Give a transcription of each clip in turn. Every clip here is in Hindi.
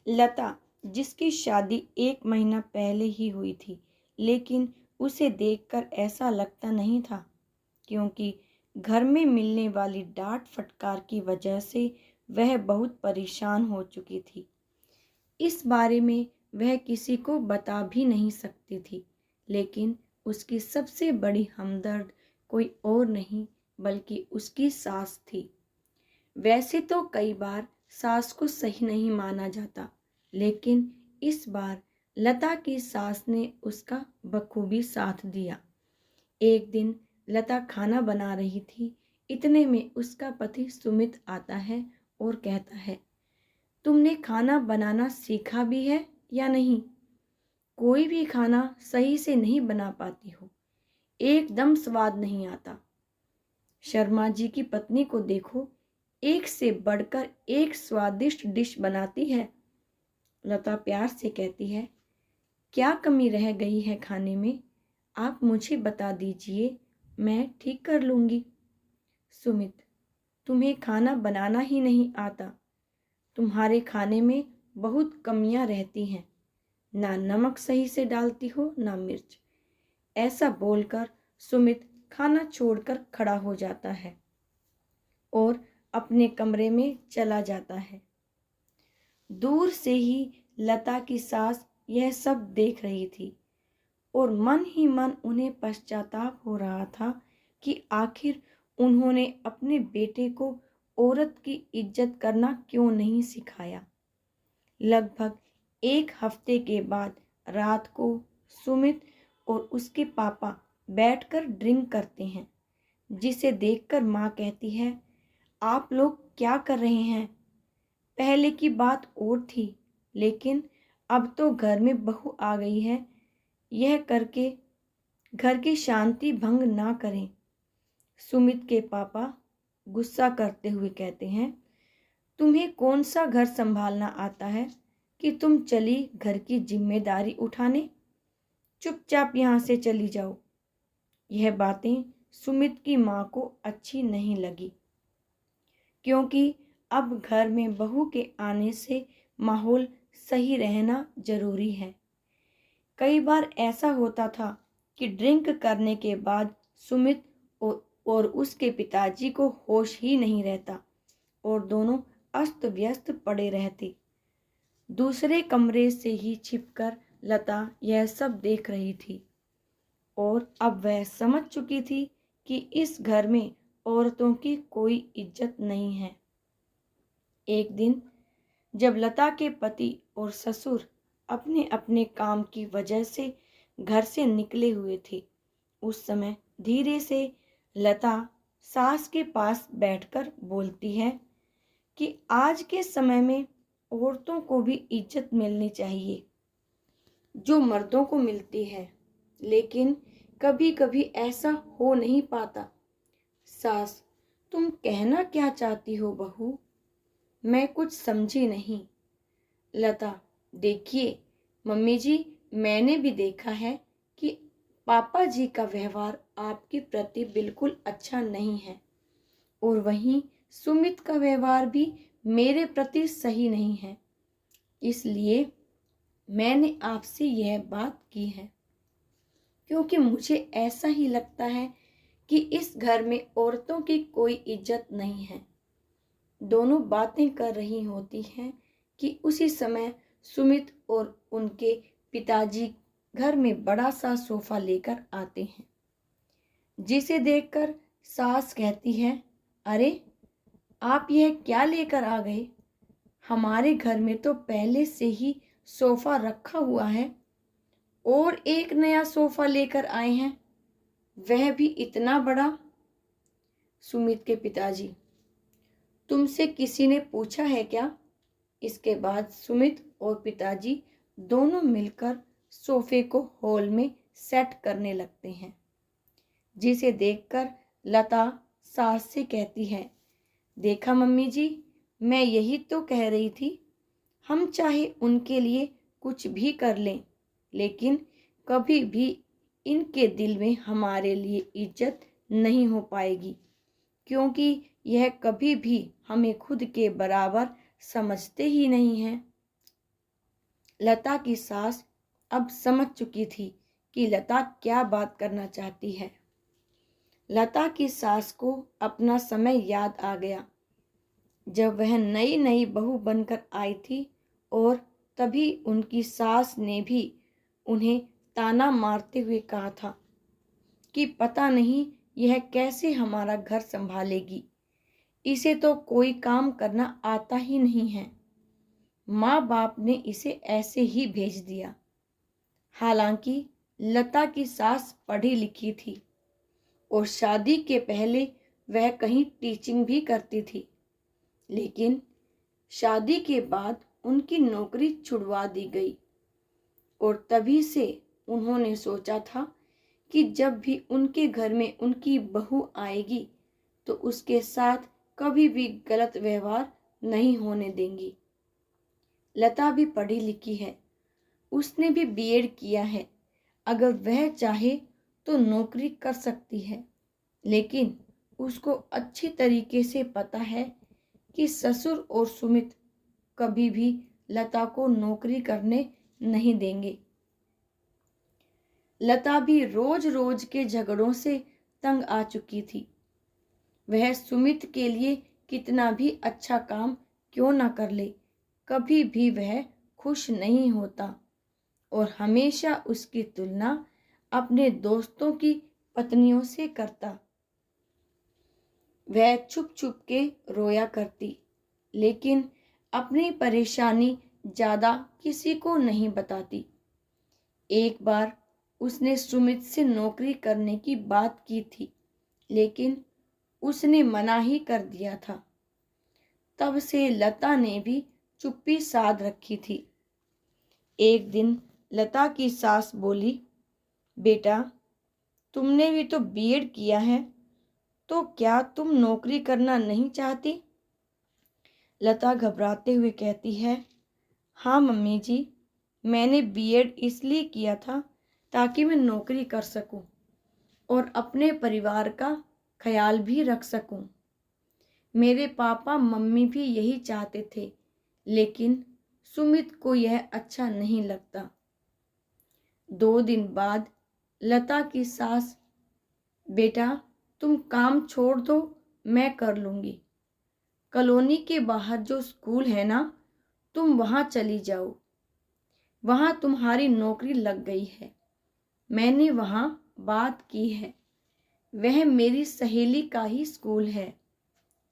लता, जिसकी शादी 1 महीना पहले ही हुई थी, लेकिन उसे देखकर ऐसा लगता नहीं था, क्योंकि घर में मिलने वाली डांट फटकार की वजह से वह बहुत परेशान हो चुकी थी। इस बारे में वह किसी को बता भी नहीं सकती थी, लेकिन उसकी सबसे बड़ी हमदर्द कोई और नहीं बल्कि उसकी सास थी। वैसे तो कई बार सास को सही नहीं माना जाता, लेकिन इस बार लता की सास ने उसका बखूबी साथ दिया। एक दिन लता खाना बना रही थी, इतने में उसका पति सुमित आता है और कहता है, तुमने खाना बनाना सीखा भी है या नहीं? कोई भी खाना सही से नहीं बना पाती हो, एकदम स्वाद नहीं आता। शर्मा जी की पत्नी को देखो, एक से बढ़कर एक स्वादिष्ट डिश बनाती है। लता प्यार से कहती है, क्या कमी रह गई है खाने में? आप मुझे बता दीजिए, मैं ठीक कर लूंगी। सुमित, तुम्हें खाना बनाना ही नहीं आता। तुम्हारे खाने में बहुत कमियां रहती हैं, ना नमक सही से डालती हो ना मिर्च। ऐसा बोलकर सुमित खाना छोड़कर खड़ा हो जाता है और अपने कमरे में चला जाता है। दूर से ही लता की सास यह सब देख रही थी और मन ही मन उन्हें पश्चाताप हो रहा था कि आखिर उन्होंने अपने बेटे को औरत की इज्जत करना क्यों नहीं सिखाया। लगभग 1 हफ्ते के बाद रात को सुमित और उसके पापा बैठकर ड्रिंक करते हैं, जिसे देखकर माँ कहती है, आप लोग क्या कर रहे हैं? पहले की बात और थी, लेकिन अब तो घर में बहू आ गई है, यह करके घर की शांति भंग ना करें। सुमित के पापा गुस्सा करते हुए कहते हैं, तुम्हें कौन सा घर संभालना आता है कि तुम चली घर की जिम्मेदारी उठाने? चुपचाप यहाँ से चली जाओ। यह बातें सुमित की माँ को अच्छी नहीं लगी, क्योंकि अब घर में बहू के आने से माहौल सही रहना जरूरी है। कई बार ऐसा होता था कि ड्रिंक करने के बाद सुमित और उसके पिताजी को होश ही नहीं रहता और दोनों अस्त व्यस्त पड़े रहते। दूसरे कमरे से ही छिपकर लता यह सब देख रही थी और अब वह समझ चुकी थी कि इस घर में औरतों की कोई इज्जत नहीं है। एक दिन जब लता के पति और ससुर अपने अपने काम की वजह से घर से निकले हुए थे, उस समय धीरे से लता सास के पास बैठकर बोलती है कि आज के समय में औरतों को भी इज्जत मिलनी चाहिए जो मर्दों को मिलती है, लेकिन कभी कभी ऐसा हो नहीं पाता। सास, तुम कहना क्या चाहती हो बहू? मैं कुछ समझी नहीं। लता, देखिए मम्मी जी, मैंने भी देखा है कि पापा जी का व्यवहार आपके प्रति बिल्कुल अच्छा नहीं है और वहीं सुमित का व्यवहार भी मेरे प्रति सही नहीं है, इसलिए मैंने आपसे यह बात की है, क्योंकि मुझे ऐसा ही लगता है कि इस घर में औरतों की कोई इज्जत नहीं है। दोनों बातें कर रही होती हैं कि उसी समय सुमित और उनके पिताजी घर में बड़ा सा सोफा लेकर आते हैं, जिसे देखकर सास कहती है, अरे आप यह क्या लेकर आ गए? हमारे घर में तो पहले से ही सोफा रखा हुआ है और एक नया सोफा लेकर आए हैं, वह भी इतना बड़ा। सुमित के पिताजी, तुमसे किसी ने पूछा है क्या? इसके बाद सुमित और पिताजी दोनों मिलकर सोफे को हॉल में सेट करने लगते हैं, जिसे देखकर लता सास से कहती है, देखा मम्मी जी, मैं यही तो कह रही थी, हम चाहे उनके लिए कुछ भी कर लें, लेकिन कभी भी इनके दिल में हमारे लिए इज्जत नहीं हो पाएगी, क्योंकि यह कभी भी हमें खुद के बराबर समझते ही नहीं हैं। लता की सास अब समझ चुकी थी कि लता क्या बात करना चाहती है। लता की सास को अपना समय याद आ गया, जब वह नई नई बहू बनकर आई थी और तभी उनकी सास ने भी उन्हें ताना मारते हुए कहा था कि पता नहीं यह कैसे हमारा घर संभालेगी, इसे तो कोई काम करना आता ही नहीं है। माँ बाप ने इसे ऐसे ही भेज दिया। हालांकि लता की सास पढ़ी लिखी थी और शादी के पहले वह कहीं टीचिंग भी करती थी, लेकिन शादी के बाद उनकी नौकरी छुड़वा दी गई और तभी से उन्होंने सोचा था कि जब भी उनके घर में उनकी बहू आएगी तो उसके साथ कभी भी गलत व्यवहार नहीं होने देंगी। लता भी पढ़ी लिखी है, उसने भी बीएड किया है, अगर वह चाहे तो नौकरी कर सकती है, लेकिन उसको अच्छी तरीके से पता है कि ससुर और सुमित कभी भी लता को नौकरी करने नहीं देंगे। लता भी रोज रोज के झगड़ों से तंग आ चुकी थी। वह सुमित के लिए कितना भी अच्छा काम क्यों ना कर ले, कभी भी वह खुश नहीं होता और हमेशा उसकी तुलना अपने दोस्तों की पत्नियों से करता। वह छुप छुप के रोया करती, लेकिन अपनी परेशानी ज्यादा किसी को नहीं बताती। एक बार उसने सुमित से नौकरी करने की बात की थी, लेकिन उसने मना ही कर दिया था। तब से लता ने भी चुप्पी साध रखी थी। एक दिन लता की सास बोली, बेटा तुमने भी तो बीएड किया है, तो क्या तुम नौकरी करना नहीं चाहती? लता घबराते हुए कहती है, हाँ मम्मी जी, मैंने बीएड इसलिए किया था ताकि मैं नौकरी कर सकूं और अपने परिवार का ख्याल भी रख सकूं। मेरे पापा मम्मी भी यही चाहते थे, लेकिन सुमित को यह अच्छा नहीं लगता। 2 दिन बाद लता की सास, बेटा तुम काम छोड़ दो, मैं कर लूंगी। कॉलोनी के बाहर जो स्कूल है ना, तुम वहां चली जाओ, वहां तुम्हारी नौकरी लग गई है। मैंने वहां बात की है, वह मेरी सहेली का ही स्कूल है।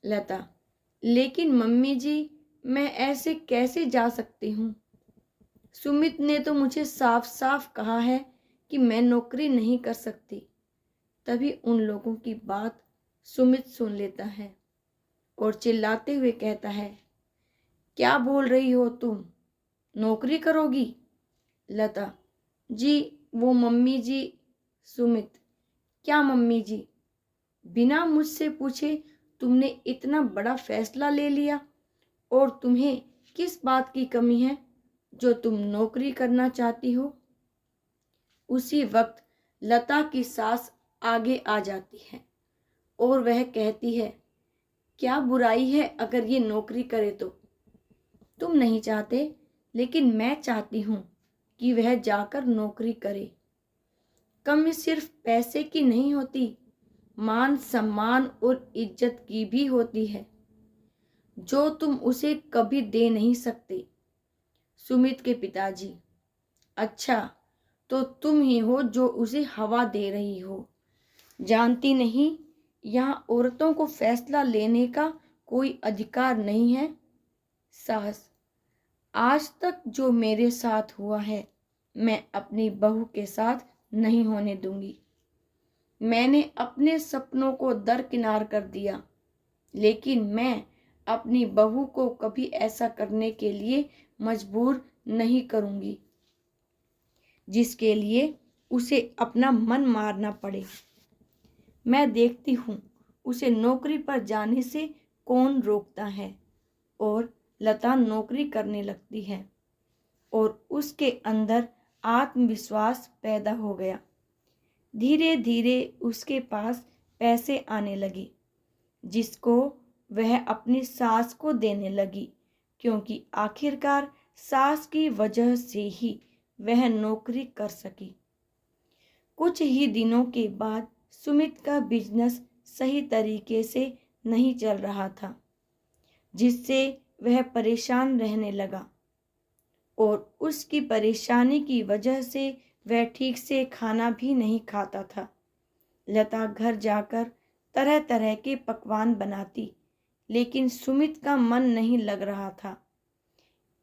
लता, लेकिन मम्मी जी, मैं ऐसे कैसे जा सकती हूँ? सुमित ने तो मुझे साफ साफ कहा है कि मैं नौकरी नहीं कर सकती। तभी उन लोगों की बात सुमित सुन लेता है और चिल्लाते हुए कहता है, क्या बोल रही हो तुम? नौकरी करोगी? लता, जी वो मम्मी जी। सुमित, क्या मम्मी जी? बिना मुझसे पूछे तुमने इतना बड़ा फैसला ले लिया और तुम्हें किस बात की कमी है जो तुम नौकरी करना चाहती हो? उसी वक्त लता की सास आगे आ जाती है और वह कहती है, क्या बुराई है अगर ये नौकरी करे तो? तुम नहीं चाहते, लेकिन मैं चाहती हूँ कि वह जाकर नौकरी करे। कमी सिर्फ पैसे की नहीं होती, मान सम्मान और इज्जत की भी होती है, जो तुम उसे कभी दे नहीं सकते। सुमित के पिताजी, अच्छा तो तुम ही हो जो उसे हवा दे रही हो। जानती नहीं, यहाँ औरतों को फैसला लेने का कोई अधिकार नहीं है। सास, आज तक जो मेरे साथ हुआ है मैं अपनी बहू के साथ नहीं होने दूंगी। मैंने अपने सपनों को दरकिनार कर दिया, लेकिन मैं अपनी बहू को कभी ऐसा करने के लिए मजबूर नहीं करूंगी जिसके लिए उसे अपना मन मारना पड़े। मैं देखती हूँ उसे नौकरी पर जाने से कौन रोकता है। और लता नौकरी करने लगती है और उसके अंदर आत्मविश्वास पैदा हो गया। धीरे धीरे उसके पास पैसे आने लगे, जिसको वह अपनी सास को देने लगी, क्योंकि आखिरकार सास की वजह से ही वह नौकरी कर सकी। कुछ ही दिनों के बाद सुमित का बिजनेस सही तरीके से नहीं चल रहा था, जिससे वह परेशान रहने लगा और उसकी परेशानी की वजह से वह ठीक से खाना भी नहीं खाता था। लता घर जाकर तरह तरह के पकवान बनाती, लेकिन सुमित का मन नहीं लग रहा था।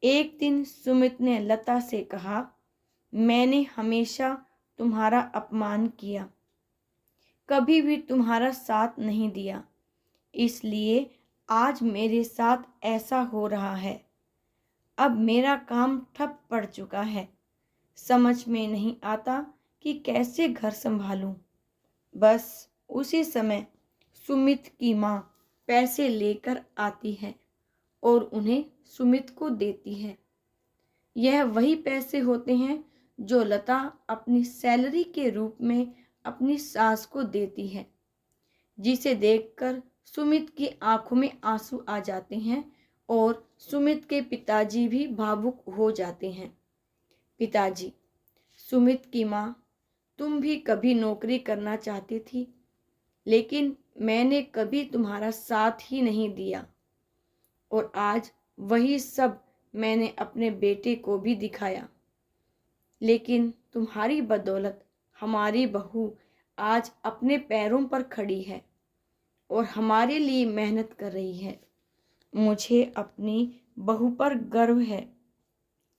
एक दिन सुमित ने लता से कहा, मैंने हमेशा तुम्हारा अपमान किया, कभी भी तुम्हारा साथ नहीं दिया, इसलिए आज मेरे साथ ऐसा हो रहा है। अब मेरा काम ठप पड़ चुका है, समझ में नहीं आता कि कैसे घर संभालूं। बस उसी समय सुमित की माँ पैसे लेकर आती है और उन्हें सुमित को देती है। यह वही पैसे होते हैं जो लता अपनी सैलरी के रूप में अपनी सास को देती है, जिसे देखकर सुमित की आंखों में आंसू आ जाते हैं और सुमित के पिताजी भी भावुक हो जाते हैं। पिताजी, सुमित की माँ, तुम भी कभी नौकरी करना चाहती थी, लेकिन मैंने कभी तुम्हारा साथ ही नहीं दिया और आज वही सब मैंने अपने बेटे को भी दिखाया। लेकिन तुम्हारी बदौलत हमारी बहू आज अपने पैरों पर खड़ी है और हमारे लिए मेहनत कर रही है। मुझे अपनी बहू पर गर्व है।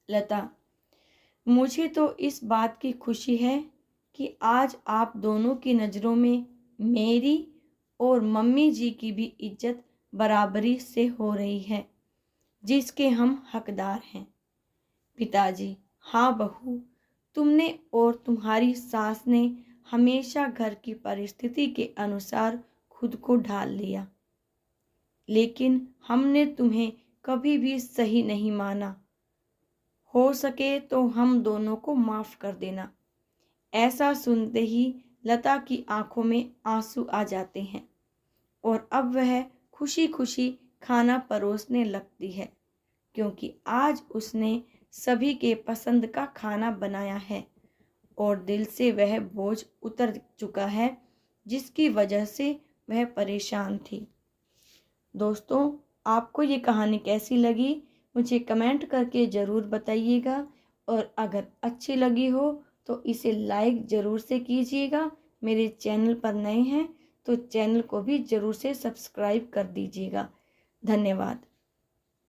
लता, मुझे तो इस बात की खुशी है कि आज आप दोनों की नज़रों में मेरी और मम्मी जी की भी इज्जत बराबरी से हो रही है, जिसके हम हकदार हैं। पिताजी, हाँ बहू, तुमने और तुम्हारी सास ने हमेशा घर की परिस्थिति के अनुसार खुद को ढाल लिया, लेकिन हमने तुम्हें कभी भी सही नहीं माना। हो सके तो हम दोनों को माफ़ कर देना। ऐसा सुनते ही लता की आंखों में आंसू आ जाते हैं और अब वह खुशी खुशी खाना परोसने लगती है, क्योंकि आज उसने सभी के पसंद का खाना बनाया है और दिल से वह बोझ उतर चुका है, जिसकी वजह से वह परेशान थी। दोस्तों, आपको ये कहानी कैसी लगी मुझे कमेंट करके ज़रूर बताइएगा और अगर अच्छी लगी हो तो इसे लाइक ज़रूर से कीजिएगा। मेरे चैनल पर नए हैं तो चैनल को भी ज़रूर से सब्सक्राइब कर दीजिएगा। धन्यवाद।